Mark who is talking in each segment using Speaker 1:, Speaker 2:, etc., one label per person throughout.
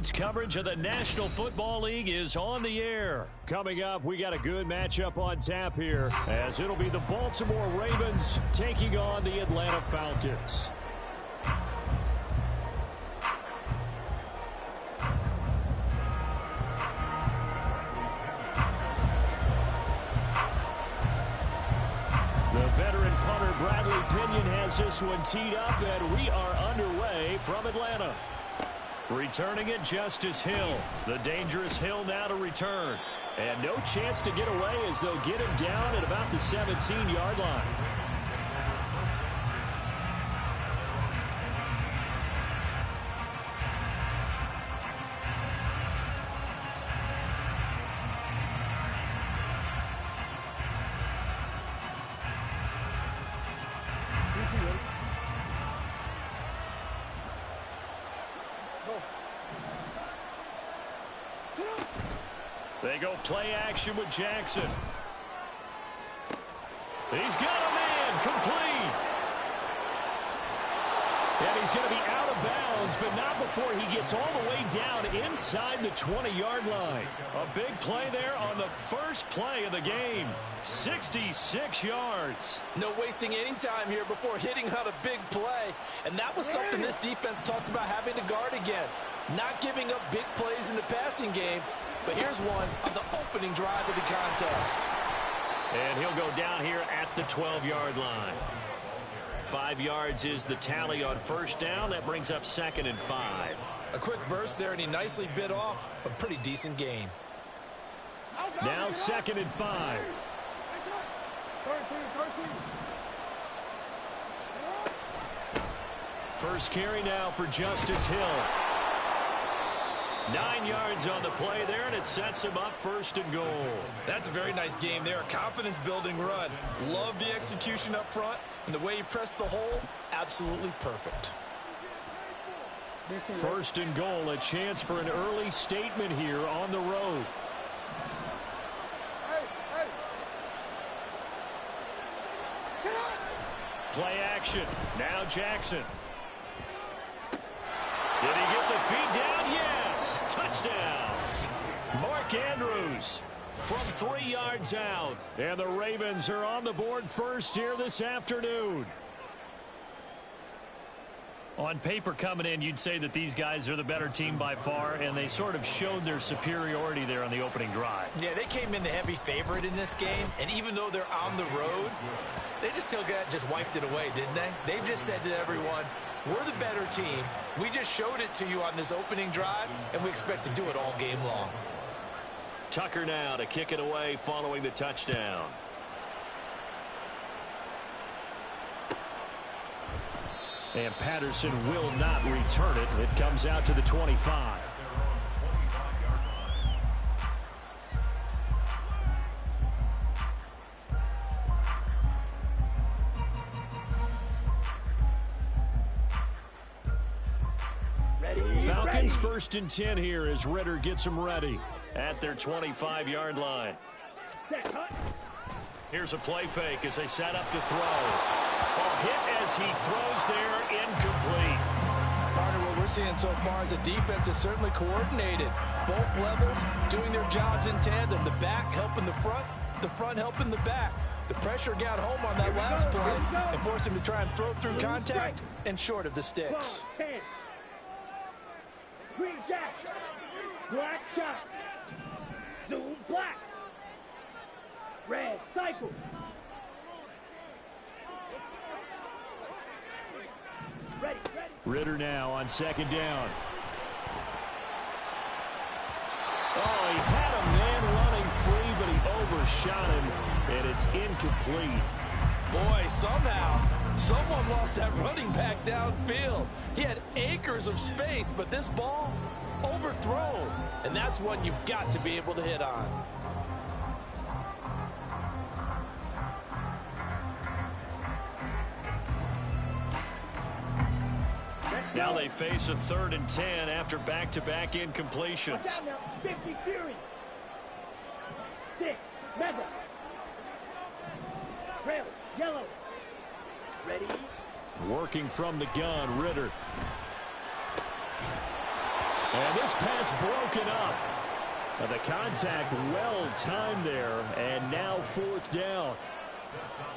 Speaker 1: Sports coverage of the National Football League is on the air.
Speaker 2: Coming up, we got a good matchup on tap here, as it'll be the Baltimore Ravens taking on the Atlanta Falcons. The veteran punter Bradley Pinion has this one teed up, and we are underway from Atlanta.
Speaker 1: Returning it, Justice Hill. The dangerous Hill now to return.
Speaker 2: And no chance to get away as they'll get him down at about the 17-yard line.
Speaker 1: They go play action with Jackson. He's got a man complete.
Speaker 2: And he's going to be out of bounds, but not before he gets all the way down inside the 20-yard line.
Speaker 1: A big play there on the first play of the game. 66 yards.
Speaker 3: No wasting any time here before hitting on a big play. And that was something this defense talked about having to guard against. Not giving up big plays in the passing game. But here's one on the opening drive of the contest.
Speaker 1: And he'll go down here at the 12-yard line. 5 yards is the tally on first down. That brings up 2nd and 5.
Speaker 3: A quick burst there, and he nicely bit off a pretty decent gain.
Speaker 2: Now 2nd and 5.
Speaker 1: First carry now for Justice Hill. 9 yards on the play there, and it sets him up 1st and goal.
Speaker 3: That's a very nice game there. Confidence-building run. Love the execution up front, and the way he pressed the hole, absolutely perfect.
Speaker 2: 1st and goal, a chance for an early statement here on the road.
Speaker 1: Play action. Now Jackson. Did he get the feet down? Yes. Touchdown. Mark Andrews from 3 yards out.
Speaker 2: And the Ravens are on the board first here this afternoon.
Speaker 1: On paper coming in, you'd say that these guys are the better team by far, and they sort of showed their superiority there on the opening drive.
Speaker 3: Yeah, they came in the heavy favorite in this game, and even though they're on the road, they just wiped it away, didn't they? They've just said to everyone, we're the better team. We just showed it to you on this opening drive, and we expect to do it all game long.
Speaker 1: Tucker now to kick it away following the touchdown.
Speaker 2: And Patterson will not return it. It comes out to the 25. Falcons 1st and 10 here as Ritter gets them ready.
Speaker 1: At their 25-yard line. Here's a play fake as they set up to throw. A hit as he throws there, incomplete.
Speaker 3: Partner, what we're seeing so far is the defense is certainly coordinated. Both levels doing their jobs in tandem. The back helping the front helping the back. The pressure got home on that last play and forced him to try and throw through contact and short of the sticks.
Speaker 4: Green jack, black shot, zoom black, red cycle. Ready.
Speaker 2: Ritter now on 2nd down. Oh, he had a man running free, but he overshot him, and it's incomplete.
Speaker 3: Boy, somehow, someone lost that running back downfield. He had acres of space, but this ball overthrown, and that's one you've got to be able to hit on.
Speaker 1: Now they face a 3rd and 10 after back-to-back incompletions.
Speaker 4: 50 Fury. 6, Mega. Trail, yellow. Ready.
Speaker 2: Working from the gun, Ritter. And this pass broken up. The contact well timed there, and now 4th down.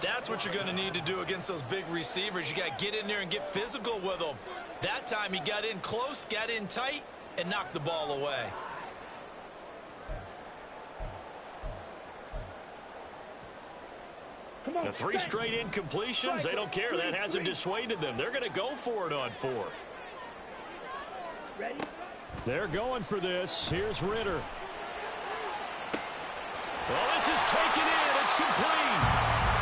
Speaker 3: That's what you're going to need to do against those big receivers. You got to get in there and get physical with them. That time he got in close, got in tight, and knocked the ball away.
Speaker 1: The 3 straight incompletions, they don't care. That hasn't dissuaded them. They're going to go for it on 4th.
Speaker 4: Ready?
Speaker 2: They're going for this. Here's Ritter.
Speaker 1: Well, this is taken in. It's complete.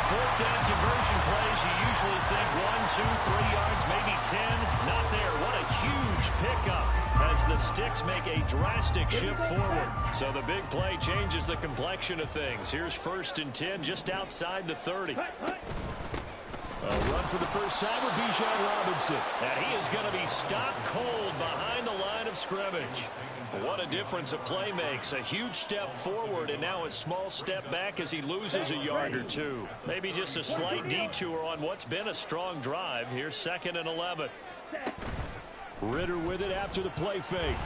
Speaker 1: 4th down conversion plays. You usually think 1, 2, 3 yards, maybe 10. Not there. What a huge pickup as the sticks make a drastic shift forward. So the big play changes the complexion of things. Here's 1st and 10 just outside the 30.
Speaker 2: A run for the first time with Bijan Robinson.
Speaker 1: And he is going to be stopped cold behind the line of scrimmage. What a difference a play makes. A huge step forward and now a small step back as he loses a yard or 2. Maybe just a slight detour on what's been a strong drive. Here's 2nd and 11.
Speaker 2: Ritter with it after the play fake.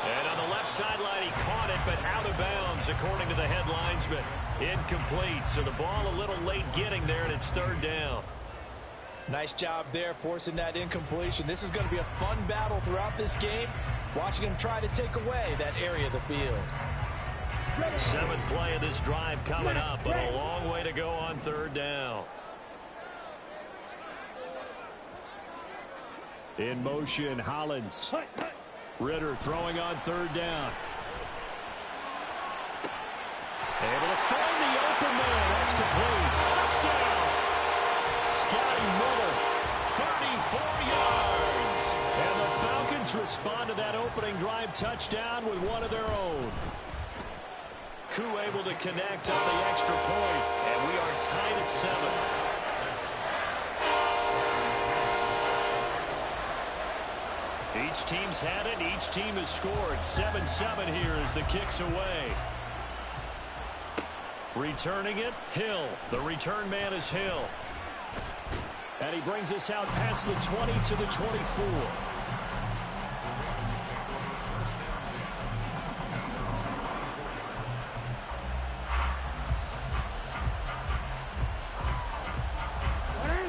Speaker 1: And on the left sideline, he caught it, but out of bounds, according to the head linesman. Incomplete, so the ball a little late getting there, and it's 3rd down.
Speaker 3: Nice job there forcing that incompletion. This is going to be a fun battle throughout this game, watching him try to take away that area of the field.
Speaker 1: 7th play of this drive coming up, but a long way to go on 3rd down.
Speaker 2: In motion, Hollins. Ritter throwing on 3rd down. Able to find the open man. That's complete. Touchdown. Scotty Miller, 34 yards. And the Falcons respond to that opening drive touchdown with one of their own.
Speaker 1: Koo able to connect on the extra point, and we are tied at 7. Each team's had it. Each team has scored. 7-7 here as the kick's away. Returning it, Hill. The return man is Hill. And he brings us out past the 20 to the 24.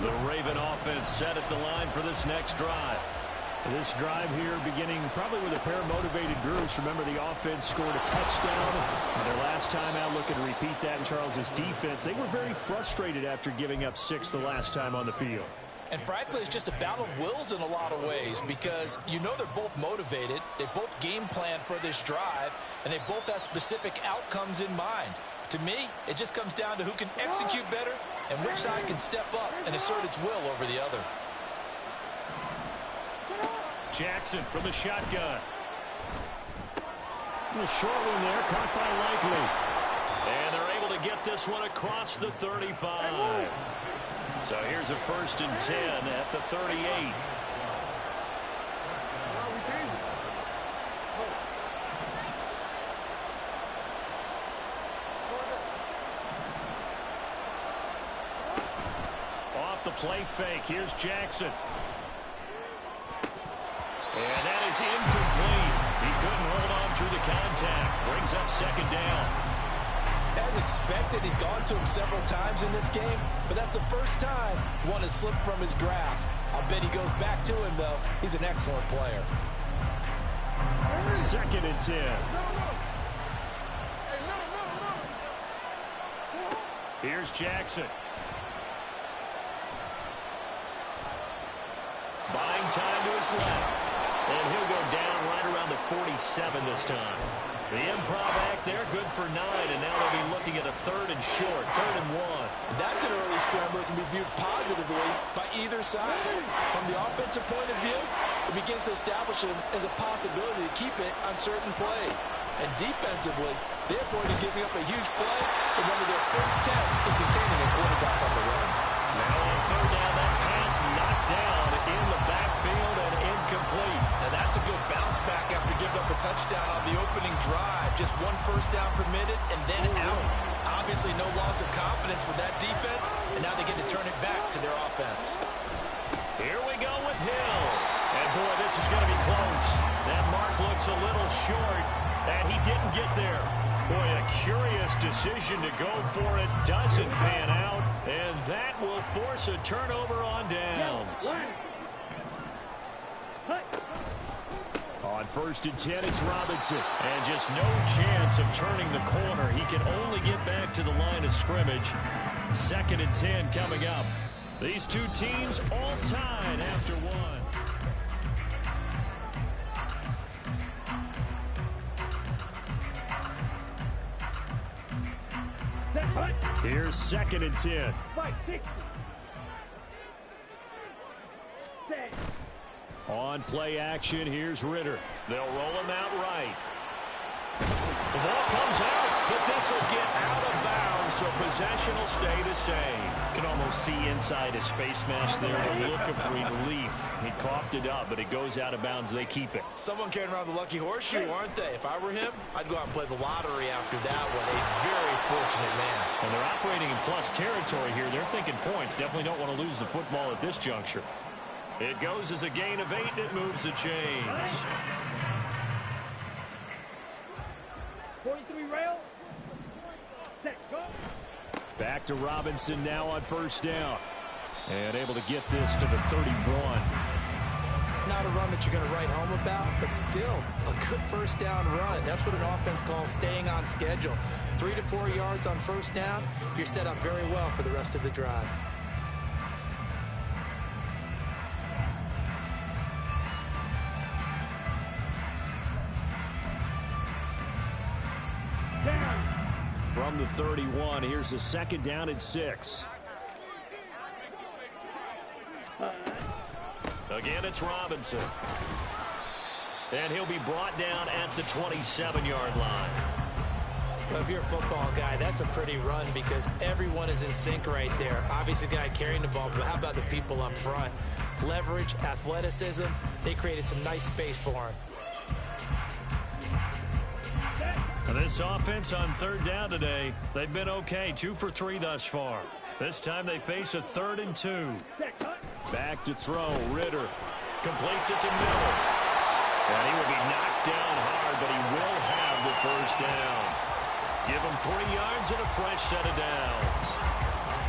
Speaker 1: The Raven offense set at the line for this next drive.
Speaker 2: This drive here beginning probably with a pair of motivated groups. Remember, the offense scored a touchdown. Their last time out, looking to repeat that in Charles's defense. They were very frustrated after giving up 6 the last time on the field.
Speaker 3: And frankly, it's just a battle of wills in a lot of ways because you know they're both motivated. They both game plan for this drive, and they both have specific outcomes in mind. To me, it just comes down to who can execute better and which side can step up and assert its will over the other.
Speaker 1: Jackson from the shotgun.
Speaker 2: A short one there, caught by Likely.
Speaker 1: And they're able to get this one across the 35. So here's a 1st and 10 at the 38. Off the play fake, here's Jackson. And that is incomplete. He couldn't hold on through the contact. Brings up 2nd down.
Speaker 3: As expected, he's gone to him several times in this game, but that's the first time one has slipped from his grasp. I'll bet he goes back to him, though. He's an excellent player.
Speaker 2: 2nd and 10.
Speaker 1: Here's Jackson. Buying time to his left. And he'll go down right around the 47 this time. The improv act there, good for 9, and now they'll be looking at a 3rd and short, 3rd and 1.
Speaker 3: That's an early scramble that can be viewed positively by either side. From the offensive point of view, it begins to establish him as a possibility to keep it on certain plays. And defensively, they're going to be giving up a huge play in one of their first tests in containing a quarterback on the run.
Speaker 1: Now on 3rd down, that pass knocked down in the backfield and incomplete.
Speaker 3: Now that's a good bounce back after giving up a touchdown on the opening drive. Just 1 first down permitted and then out. Obviously no loss of confidence with that defense, and now they get to turn it back to their offense.
Speaker 1: Here we go with Hill. And, boy, this is going to be close. That mark looks a little short, and he didn't get there. Boy, a curious decision to go for it. Doesn't pan out, and that will force a turnover on downs. On 1st and 10, it's Robinson. And just no chance of turning the corner. He can only get back to the line of scrimmage. 2nd and 10 coming up. These two teams all tied after one. Here's 2nd and 10. On play action, here's Ritter. They'll roll him out right. The ball comes out, but this will get out of bounds, so possession will stay the same.
Speaker 2: Can almost see inside his face mask there, the look of relief. He coughed it up, but it goes out of bounds. They keep it.
Speaker 3: Someone carrying around the lucky horseshoe, aren't they? If I were him, I'd go out and play the lottery after that one. A very fortunate man.
Speaker 2: And they're operating in plus territory here. They're thinking points. Definitely don't want to lose the football at this juncture.
Speaker 1: It goes as a gain of 8. It moves the chains.
Speaker 4: 43 rail. Set, go.
Speaker 2: Back to Robinson now on 1st down. And able to get this to the 31.
Speaker 3: Not a run that you're going to write home about, but still a good 1st down run. That's what an offense calls staying on schedule. 3 to 4 yards on 1st down. You're set up very well for the rest of the drive.
Speaker 2: From the 31, here's a 2nd down and 6.
Speaker 1: Again, it's Robinson. And he'll be brought down at the 27-yard line.
Speaker 3: Well, if you're a football guy, that's a pretty run because everyone is in sync right there. Obviously, the guy carrying the ball, but how about the people up front? Leverage, athleticism, they created some nice space for him.
Speaker 1: This offense on 3rd down today, they've been okay, 2 for 3 thus far. This time they face a 3rd and 2.
Speaker 2: Back to throw, Ritter.
Speaker 1: Completes it to Miller. And he will be knocked down hard, but he will have the 1st down. Give him 3 yards and a fresh set of downs.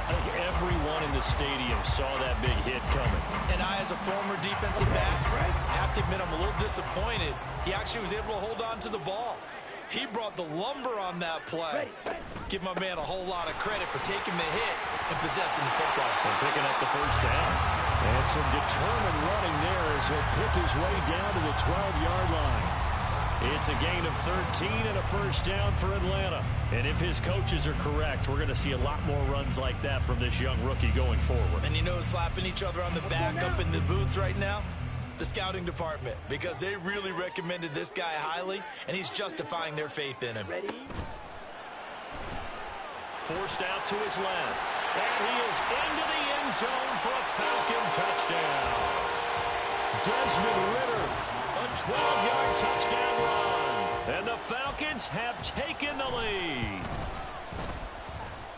Speaker 2: I think everyone in the stadium saw that big hit coming.
Speaker 3: And I, as a former defensive back, have to admit I'm a little disappointed. He actually was able to hold on to the ball. He brought the lumber on that play. Give my man a whole lot of credit for taking the hit and possessing the football.
Speaker 1: And picking up the 1st down.
Speaker 2: And some determined running there as he'll pick his way down to the 12-yard line.
Speaker 1: It's a gain of 13 and a 1st down for Atlanta.
Speaker 2: And if his coaches are correct, we're going to see a lot more runs like that from this young rookie going forward.
Speaker 3: And you know, slapping each other on the back up in the boots right now? The scouting department, because they really recommended this guy highly, and he's justifying their faith in him.
Speaker 1: Forced out to his left, and he is into the end zone for a Falcon touchdown. Desmond Ritter, a 12-yard touchdown run, and the Falcons have taken the lead.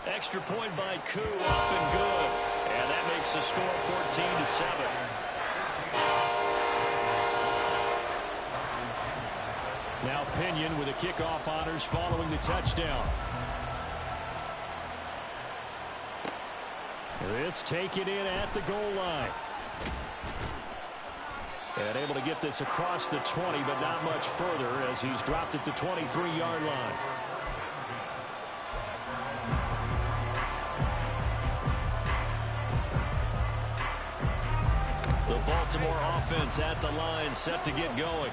Speaker 1: Extra point by Koo, up and good, and that makes the score 14-7.
Speaker 2: Now Pinion with the kickoff honors following the touchdown. This taken in at the goal line. And able to get this across the 20, but not much further as he's dropped at the 23-yard line.
Speaker 1: The Baltimore offense at the line, set to get going.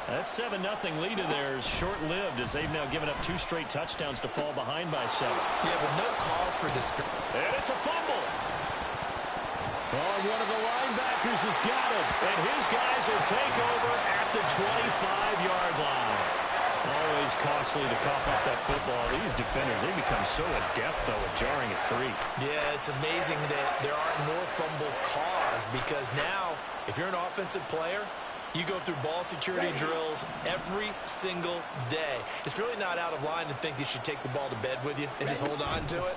Speaker 1: That 7-0 lead of theirs short-lived as they've now given up 2 straight touchdowns to fall behind by 7.
Speaker 3: Yeah, but no cause for discouragement.
Speaker 1: And it's a fumble.
Speaker 2: Oh, one of the linebackers has got it.
Speaker 1: And his guys will take over at the 25-yard line.
Speaker 2: Always costly to cough up that football. These defenders, they become so adept, though, at jarring at 3.
Speaker 3: Yeah, it's amazing that there aren't more fumbles caused because now, if you're an offensive player, you go through ball security drills every single day. It's really not out of line to think you should take the ball to bed with you and just hold on to it.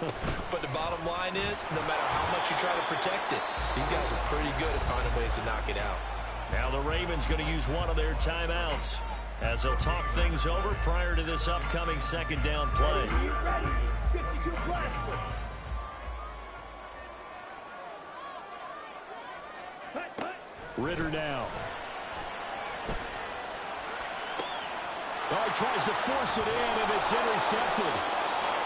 Speaker 3: But the bottom line is, no matter how much you try to protect it, these guys are pretty good at finding ways to knock it out.
Speaker 1: Now the Ravens going to use one of their timeouts as they'll talk things over prior to this upcoming second down play.
Speaker 4: Ready. 52 plus.
Speaker 2: Ritter now. Oh, he tries to force it in, and it's intercepted.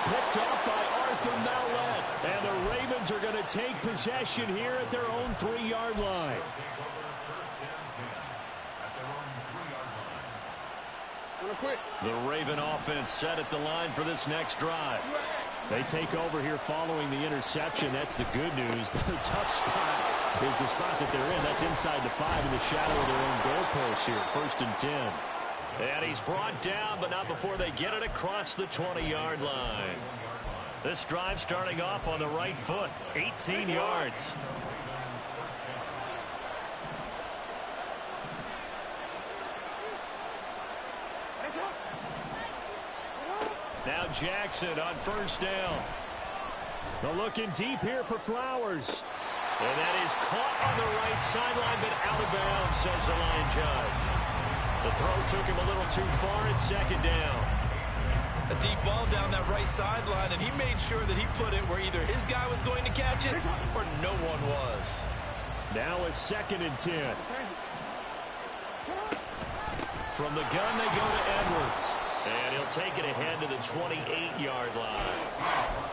Speaker 2: Picked up by Arthur Mallett. And the Ravens are going to take possession here at their own 3-yard line.
Speaker 1: The Raven offense set at the line for this next drive.
Speaker 2: They take over here following the interception. That's the good news. The tough spot is the spot that they're in. That's inside the 5 in the shadow of their own goalpost here. 1st and 10.
Speaker 1: And he's brought down, but not before they get it across the 20-yard line. This drive starting off on the right foot. 18 yards. Now Jackson on 1st down.
Speaker 2: They're looking deep here for Flowers.
Speaker 1: And that is caught on the right sideline, but out of bounds, says the line judge. The throw took him a little too far at 2nd down.
Speaker 3: A deep ball down that right sideline, and he made sure that he put it where either his guy was going to catch it or no one was.
Speaker 2: Now a 2nd and 10.
Speaker 1: From the gun, they go to Edwards. And he'll take it ahead to the 28-yard line.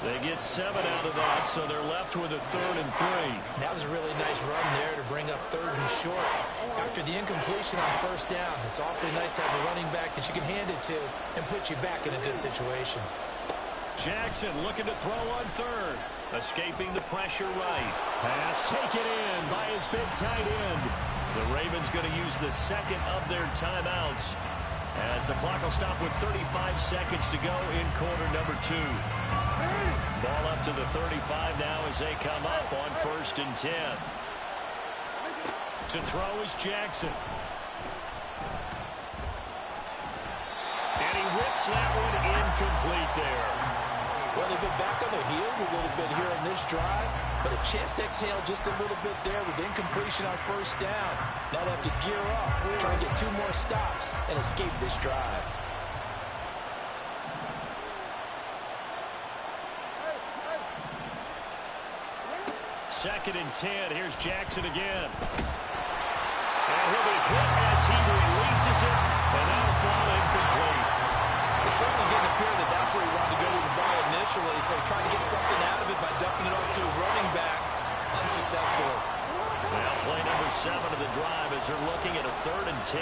Speaker 1: They get 7 out of that, so they're left with a 3rd and 3.
Speaker 3: That was a really nice run there to bring up 3rd and short. After the incompletion on 1st down, it's awfully nice to have a running back that you can hand it to and put you back in a good situation.
Speaker 1: Jackson looking to throw on 3rd. Escaping the pressure right.
Speaker 2: Pass taken in by his big tight end.
Speaker 1: The Ravens going to use the 2nd of their timeouts, as the clock will stop with 35 seconds to go in quarter number 2. Ball up to the 35 now as they come up on 1st and 10. To throw is Jackson. And he whips that one incomplete there.
Speaker 3: Well, they've been back on their heels a little bit here on this drive, but a chance to exhale just a little bit there with incompletion on 1st down. Now they have to gear up, try and get 2 more stops, and escape this drive.
Speaker 1: Second and 10. Here's Jackson again. And he'll be hit as he releases it, and that'll fall incomplete.
Speaker 3: It certainly didn't appear that that's where he wanted to go with the ball initially, so he tried to get something out of it by dumping it off to his running back unsuccessfully.
Speaker 1: Now play number 7 of the drive as they're looking at a 3rd and 10.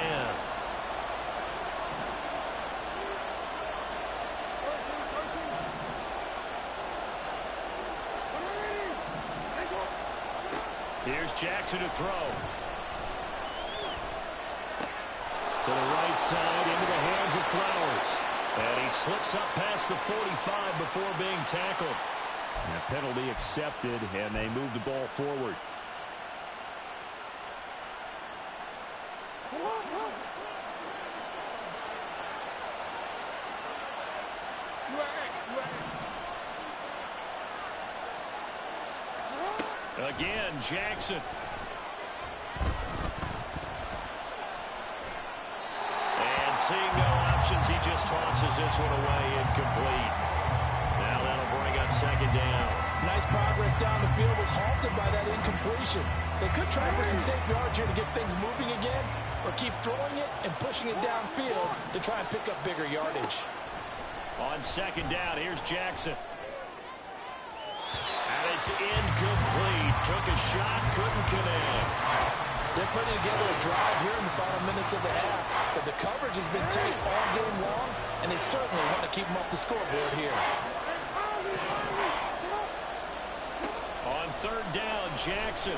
Speaker 1: Here's Jackson to throw.
Speaker 2: To the right side, into the hands of Flowers.
Speaker 1: And he slips up past the 45 before being tackled.
Speaker 2: And a penalty accepted, and they move the ball forward.
Speaker 1: Again, Jackson. And seeing no options, he just tosses this one away incomplete. Now that'll bring up 2nd down.
Speaker 3: Nice progress down the field, was halted by that incompletion. They could try for some safe yards here to get things moving again, or keep throwing it and pushing it downfield to try and pick up bigger yardage.
Speaker 1: On 2nd down, here's Jackson. And it's incomplete. Took a shot, couldn't connect.
Speaker 3: They're putting together a drive here in the final minutes of the half, but the coverage has been tight all game long, and they certainly want to keep them off the scoreboard here.
Speaker 1: On 3rd down, Jackson.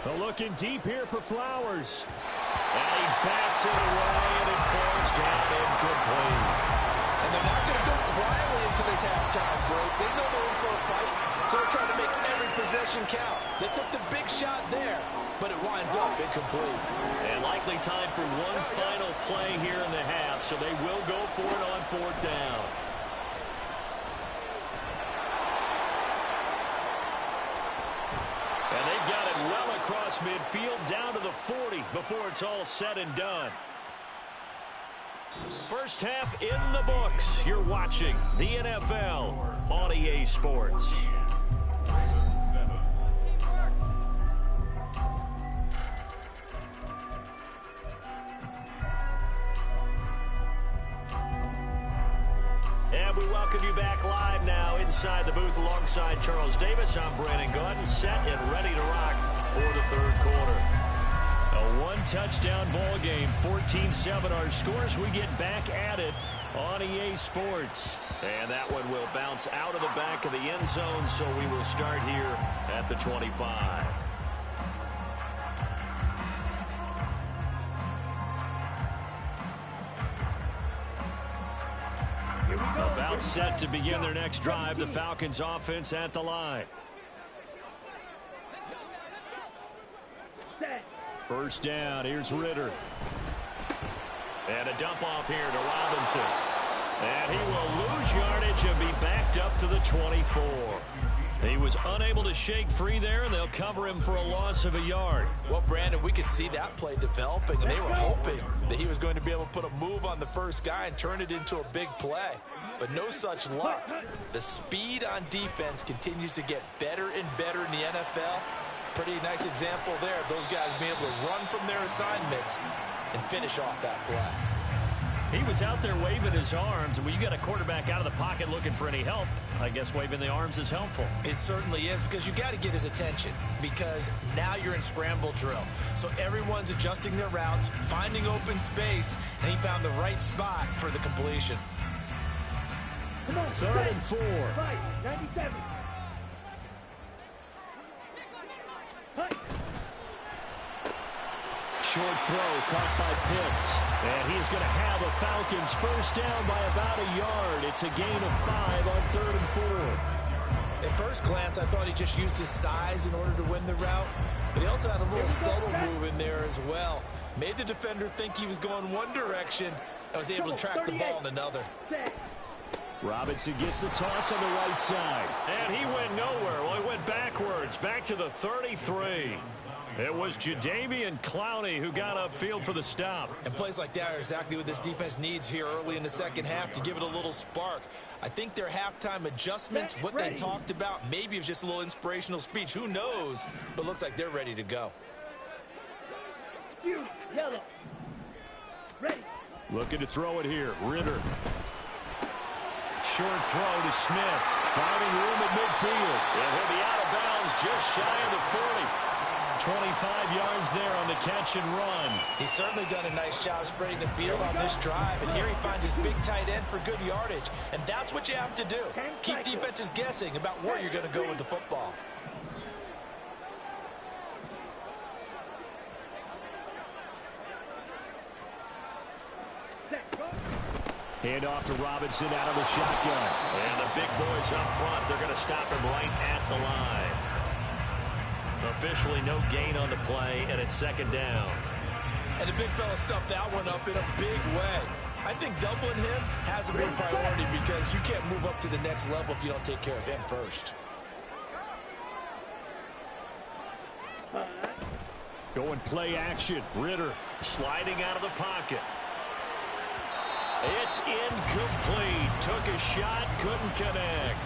Speaker 2: They're looking deep here for Flowers.
Speaker 1: And he bats it away, and it falls down incomplete.
Speaker 3: And they're not going to go quietly into this halftime break. They know they're in for a fight, so they're trying to make every possession count. They took the big shot there, but it winds up incomplete.
Speaker 1: And likely time for one final play here in the half, so they will go for it on 4th down. And they've got it well across across midfield down to the 40 before it's all said and done. First half in the books. You're watching the NFL on EA Sports. And we welcome you back live now inside the booth alongside Charles Davis. I'm Brandon Gordon, set and ready to rock for the third quarter. A one-touchdown ball game, 14-7 our scores. We get back at it on EA Sports. And that one will bounce out of the back of the end zone, so we will start here at the 25. About set to begin their next drive. The Falcons offense at the line. First down. Here's Ritter. And a dump off here to Robinson. And he will lose yardage and be backed up to the 24. He was unable to shake free there, and they'll cover him for a loss of a yard.
Speaker 3: Well, Brandon, we could see that play developing, and they were hoping that he was going to be able to put a move on the first guy and turn it into a big play. But no such luck. The speed on defense continues to get better and better in the NFL. Pretty nice example there of those guys being able to run from their assignments and finish off that play.
Speaker 1: He was out there waving his arms, and when you got a quarterback out of the pocket looking for any help, I guess waving the arms is helpful.
Speaker 3: It certainly is, because you got to get his attention, because now you're in scramble drill. So everyone's adjusting their routes, finding open space, and he found the right spot for the completion.
Speaker 4: Come on,
Speaker 1: 3rd and 4.
Speaker 4: 97.
Speaker 1: Short throw caught by Pitts. And he's going to have a Falcons first down by about a yard. It's a gain of 5 on 3rd and 4.
Speaker 3: At first glance, I thought he just used his size in order to win the route. But he also had a little subtle move in there as well. Made the defender think he was going one direction and was able to track the ball in another.
Speaker 1: Robinson gets the toss on the right side. And he went nowhere. Well, he went backwards, back to the 33. It was Jadeveon Clowney who got upfield for the stop.
Speaker 3: And plays like that are exactly what this defense needs here early in the second half to give it a little spark. I think their halftime adjustments, what they talked about, maybe it was just a little inspirational speech. Who knows? But looks like they're ready to go.
Speaker 4: Yellow. Ready.
Speaker 1: Looking to throw it here. Ritter. Short throw to Smith. Finding room at midfield. And he'll be out of bounds just shy of the 40. 25 yards there on the catch and run.
Speaker 3: He's certainly done a nice job spreading the field on this drive, and here he finds his big tight end for good yardage. And that's what you have to do. Keep defenses guessing about where you're going to go with the football.
Speaker 1: Hand off to Robinson out of the shotgun. And the big boys up front, they're going to stop him right at the line. Officially no gain on the play, and it's second down.
Speaker 3: And the big fella stuffed that one up in a big way. I think doubling him has a big priority because you can't move up to the next level if you don't take care of him first.
Speaker 1: Going play action. Ritter sliding out of the pocket. It's incomplete. Took a shot, couldn't connect.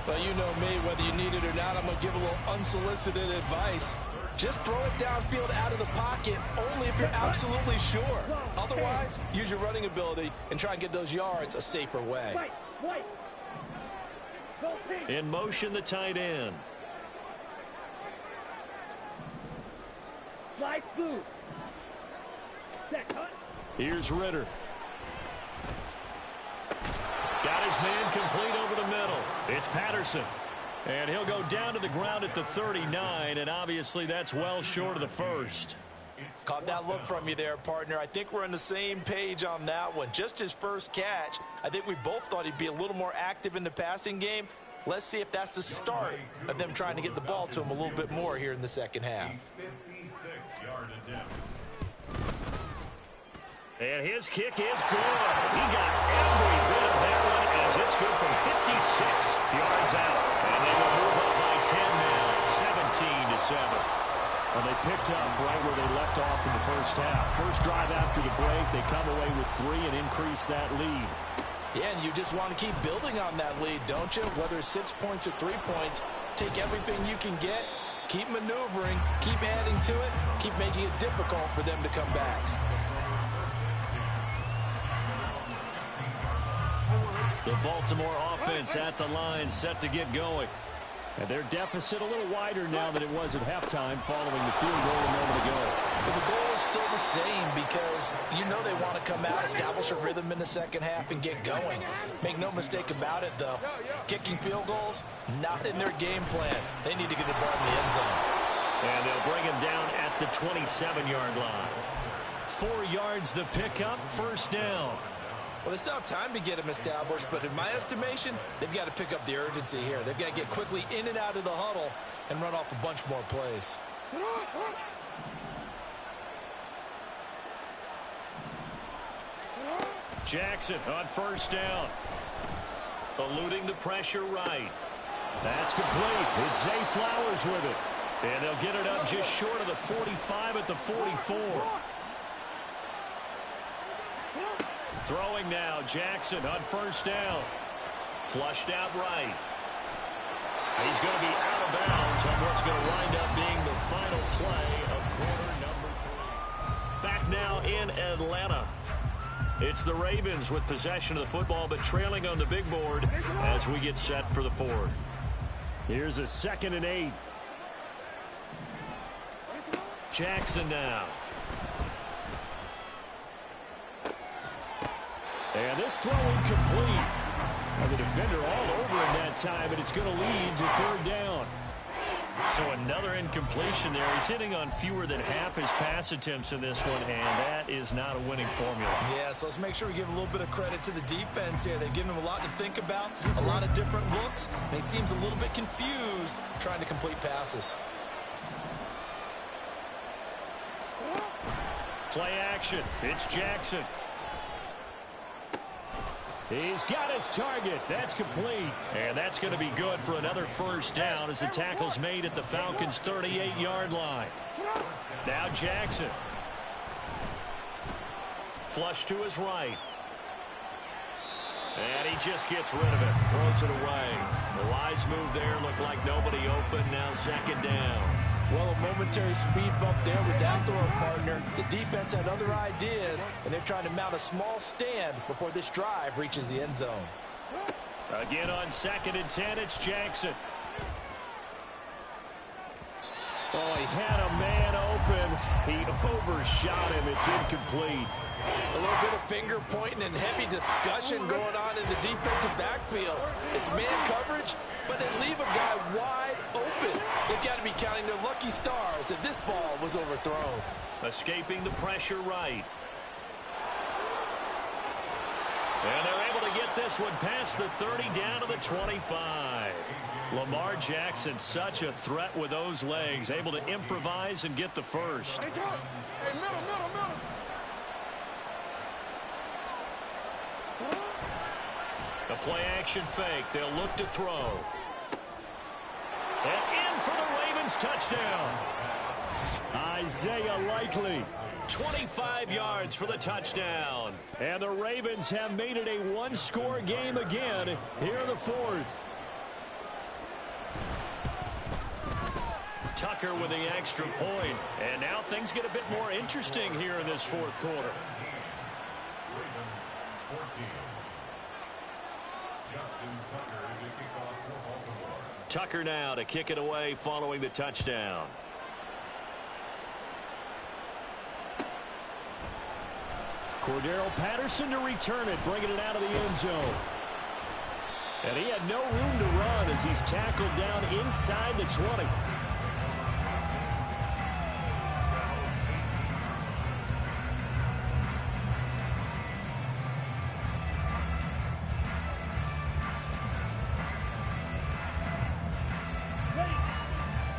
Speaker 3: Well, you know me, whether you need it or not, I'm going to give a little unsolicited advice. Just throw it downfield out of the pocket only if you're absolutely sure. Otherwise, use your running ability and try and get those yards a safer way.
Speaker 1: In motion, the tight end.
Speaker 4: Slide through.
Speaker 1: Here's Ritter. Got his man complete over the middle. It's Patterson. And he'll go down to the ground at the 39, and obviously that's well short of the first.
Speaker 3: Caught that look from you there, partner. I think we're on the same page on that one. Just his first catch. I think we both thought he'd be a little more active in the passing game. Let's see if that's the start of them trying to get the ball to him a little bit more here in the second half.
Speaker 1: And his kick is good. He got every bit of that one as it's good from 56 yards out. And they will move up by 10 now, 17-7.
Speaker 2: Well, they picked up right where they left off in the first half. First drive after the break, they come away with 3 and increase that lead.
Speaker 3: Yeah, and you just want to keep building on that lead, don't you? Whether it's 6 points or 3 points, take everything you can get, keep maneuvering, keep adding to it, keep making it difficult for them to come back.
Speaker 2: The Baltimore offense at the line, set to get going. And their deficit a little wider now than it was at halftime following the field goal a moment ago.
Speaker 3: But the goal is still the same because you know they want to come out, establish a rhythm in the second half, and get going. Make no mistake about it, though. Kicking field goals, not in their game plan. They need to get the ball in the end zone.
Speaker 2: And they'll bring him down at the 27-yard line. 4 yards the pickup, first down.
Speaker 3: Well, they still have time to get him established, but in my estimation, they've got to pick up the urgency here. They've got to get quickly in and out of the huddle and run off a bunch more plays.
Speaker 2: Jackson on first down. Eluding the pressure right. That's complete. It's Zay Flowers with it. And they'll get it up just short of the 45 at the 44. Throwing now, Jackson on first down. Flushed out right. He's going to be out of bounds on what's going to wind up being the final play of quarter number 3. Back now in Atlanta. It's the Ravens with possession of the football, but trailing on the big board as we get set for the 4th. Here's a 2nd and 8. Jackson now. And this throw incomplete. And the defender all over him that time, and it's going to lead to 3rd down. So another incompletion there. He's hitting on fewer than half his pass attempts in this one, and that is not a winning formula.
Speaker 3: Yeah, so let's make sure we give a little bit of credit to the defense here. They've given him a lot to think about, a lot of different looks, and he seems a little bit confused trying to complete passes.
Speaker 2: Play action. It's Jackson. He's got his target. That's complete. And that's going to be good for another first down as the tackle's made at the Falcons' 38-yard line. Now Jackson. Flush to his right. And he just gets rid of it. Throws it away. The wise move there. Looked like nobody open. Now 2nd down.
Speaker 3: Well, a momentary speed bump there with that throw partner. The defense had other ideas, and they're trying to mount a small stand before this drive reaches the end zone.
Speaker 2: Again on 2nd and 10, it's Jackson. Oh, he had a man open. He overshot him. It's incomplete.
Speaker 3: A little bit of finger pointing and heavy discussion going on in the defensive backfield. It's man coverage, but they leave a guy wide open. They've got to be counting their lucky stars that this ball was overthrown.
Speaker 2: Escaping the pressure right. And they're able to get this one past the 30 down to the 25. Lamar Jackson, such a threat with those legs, able to improvise and get the first.
Speaker 4: Hey, middle.
Speaker 2: A play-action fake. They'll look to throw. And in for the Ravens touchdown. Isaiah Likely. 25 yards for the touchdown. And the Ravens have made it a one-score game again here in the 4th. Tucker with the extra point. And now things get a bit more interesting here in this 4th quarter. Tucker now to kick it away following the touchdown. Cordero Patterson to return it, bringing it out of the end zone. And he had no room to run as he's tackled down inside the 20.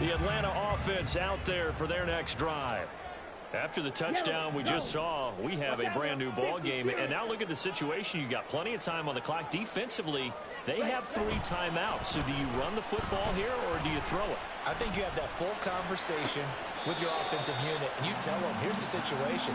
Speaker 2: The Atlanta offense out there for their next drive.
Speaker 1: After the touchdown we just saw, we have a brand new ball game. And now look at the situation. You got plenty of time on the clock. Defensively, they have 3 timeouts. So do you run the football here or do you throw it?
Speaker 3: I think you have that full conversation with your offensive unit, and you tell them, here's the situation.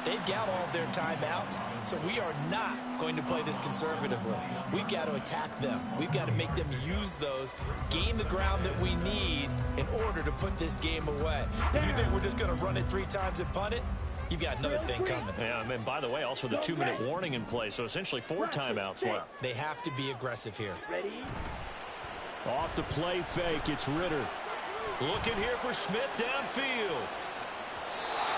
Speaker 3: They've got all of their timeouts, so we are not going to play this conservatively. We've got to attack them. We've got to make them use those, gain the ground that we need in order to put this game away. If you think we're just going to run it 3 times and punt it, you've got another thing coming.
Speaker 1: Yeah, and by the way, also the 2-minute warning in play, so essentially 4 timeouts left.
Speaker 3: They have to be aggressive here.
Speaker 4: Ready?
Speaker 2: Off the play fake, it's Ritter.
Speaker 1: Looking here for Smith downfield.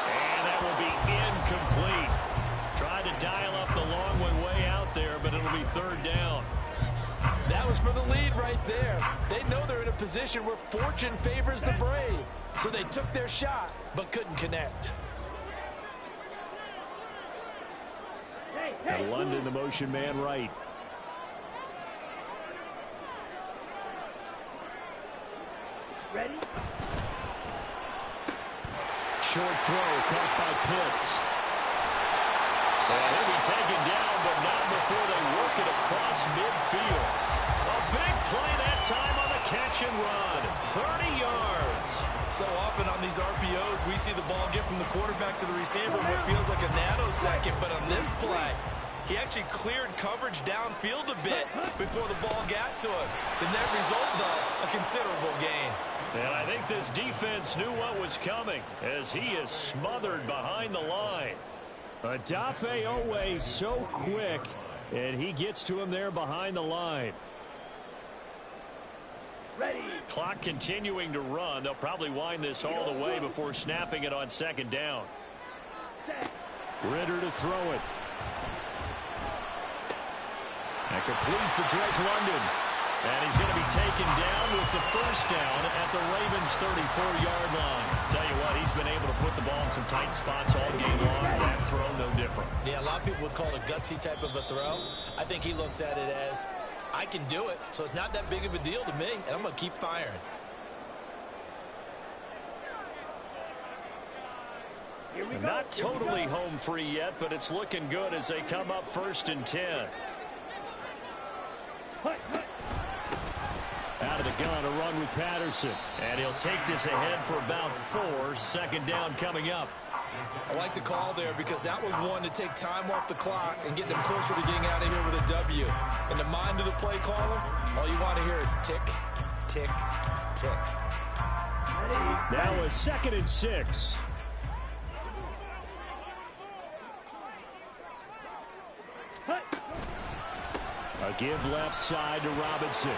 Speaker 1: And that will be incomplete. Tried to dial up the long one way out there, but it'll be 3rd down.
Speaker 3: That was for the lead right there. They know they're in a position where fortune favors the brave. So they took their shot, but couldn't connect.
Speaker 2: And London, the motion man right.
Speaker 4: Ready?
Speaker 2: Short throw, caught by Pitts.
Speaker 1: And he'll be taken down, but not before they work it across midfield. A big play that time on the catch and run. 30 yards.
Speaker 3: So often on these RPOs, we see the ball get from the quarterback to the receiver in what feels like a nanosecond. But on this play, he actually cleared coverage downfield a bit before the ball got to him. The net result, though, a considerable gain.
Speaker 1: And I think this defense knew what was coming as he is smothered behind the line.
Speaker 2: Adafe Owe so quick, and he gets to him there behind the line.
Speaker 4: Ready?
Speaker 1: Clock continuing to run. They'll probably wind this all the way before snapping it on 2nd down.
Speaker 4: Set.
Speaker 2: Ritter to throw it. And complete to Drake London.
Speaker 1: And he's going to be taken down with the 1st down at the Ravens' 34-yard line. Tell you what, he's been able to put the ball in some tight spots all game long. That throw, no different.
Speaker 3: Yeah, a lot of people would call it a gutsy type of a throw. I think he looks at it as, I can do it, so it's not that big of a deal to me, and I'm going to keep firing.
Speaker 4: Here we go.
Speaker 1: Not totally home free yet, but it's looking good as they come up 1st and 10.
Speaker 4: Hut, hut.
Speaker 2: Out of the gun, a run with Patterson.
Speaker 1: And he'll take this ahead for about 4. 2nd down coming up.
Speaker 3: I like the call there because that was one to take time off the clock and get them closer to getting out of here with a W. In the mind of the play caller, all you want to hear is tick, tick, tick.
Speaker 2: Now a 2nd and 6.
Speaker 4: Hut.
Speaker 2: A give left side to Robinson.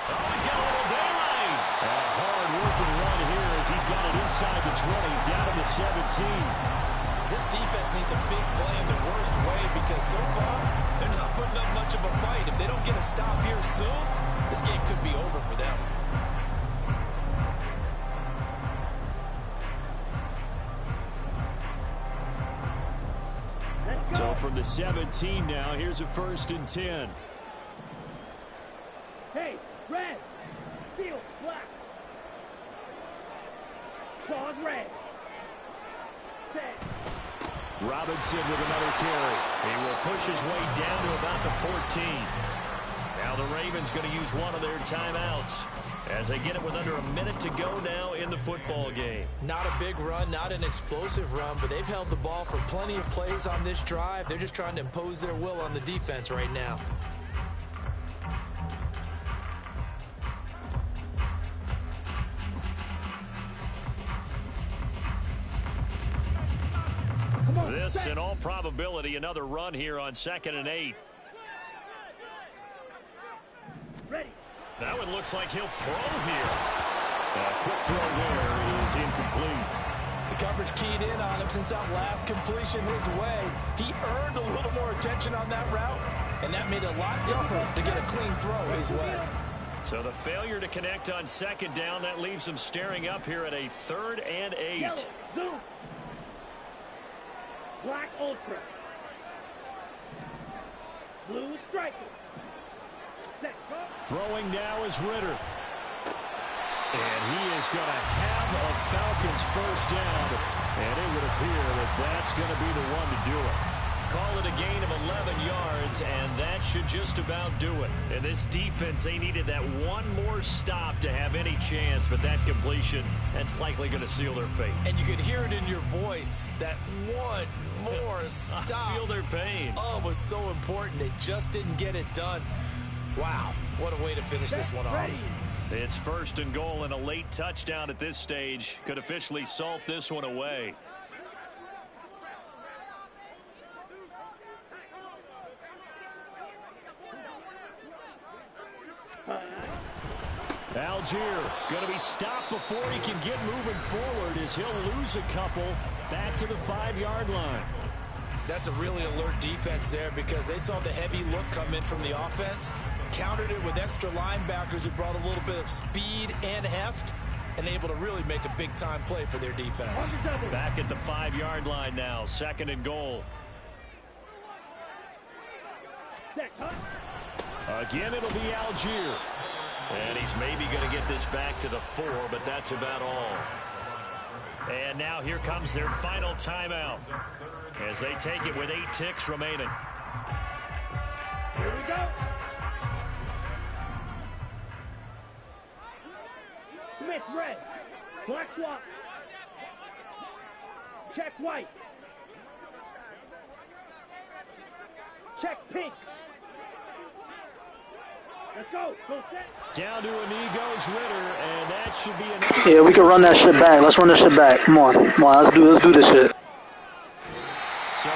Speaker 1: Oh, he's got a little daylight.
Speaker 2: A hard-working run here as he's got it inside the 20, down to the 17.
Speaker 3: This defense needs a big play in the worst way because so far, they're not putting up much of a fight. If they don't get a stop here soon, this game could be over for them.
Speaker 2: So from the 17 now, here's a 1st and 10.
Speaker 4: Hey, red. Steel, black. Claws red. Set.
Speaker 2: Robinson with another carry.
Speaker 1: He will push his way down to about the 14. Now the Ravens going to use one of their timeouts as they get it with under a minute to go now in the football game.
Speaker 3: Not a big run, not an explosive run, but they've held the ball for plenty of plays on this drive. They're just trying to impose their will on the defense right now.
Speaker 1: This, in all probability, another run here on 2nd and 8.
Speaker 4: Ready.
Speaker 1: That one looks like he'll throw here.
Speaker 2: A quick throw there is incomplete.
Speaker 3: The coverage keyed in on him since that last completion his way. He earned a little more attention on that route, and that made it a lot tougher to get a clean throw his way.
Speaker 1: So the failure to connect on 2nd down, that leaves him staring up here at a 3rd and 8.
Speaker 4: Yellow. Zoom. Black ultra. Blue striker. Set. Go.
Speaker 2: Throwing now is Ritter. And he is going to have a Falcons first down, and it would appear that that's going to be the one to do it.
Speaker 1: Call it a gain of 11 yards, and that should just about do it. And this defense, they needed that one more stop to have any chance, but that completion, that's likely going to seal their fate.
Speaker 3: And you could hear it in your voice, that one more stop.
Speaker 1: I feel their pain.
Speaker 3: Oh, it was so important. They just didn't get it done. Wow, what a way to finish this one off.
Speaker 1: It's 1st and goal, and a late touchdown at this stage could officially salt this one away.
Speaker 2: Algier going to be stopped before he can get moving forward as he'll lose a couple back to the 5-yard line.
Speaker 3: That's a really alert defense there because they saw the heavy look come in from the offense, countered it with extra linebackers who brought a little bit of speed and heft, and able to really make a big-time play for their defense.
Speaker 1: Back at the 5-yard line now, 2nd and goal.
Speaker 2: Again, it'll be Algier.
Speaker 1: And he's maybe going to get this back to the 4, but that's about all. And now here comes their final timeout as they take it with 8 ticks remaining.
Speaker 4: Here we go. Smith red. Black swap. Check white. Check pink. Let's go. Full set.
Speaker 2: Down to a knee goes Ritter, and that should be enough.
Speaker 5: Yeah, we can run that shit back. Let's run that shit back. Come on, let's do this shit.
Speaker 1: So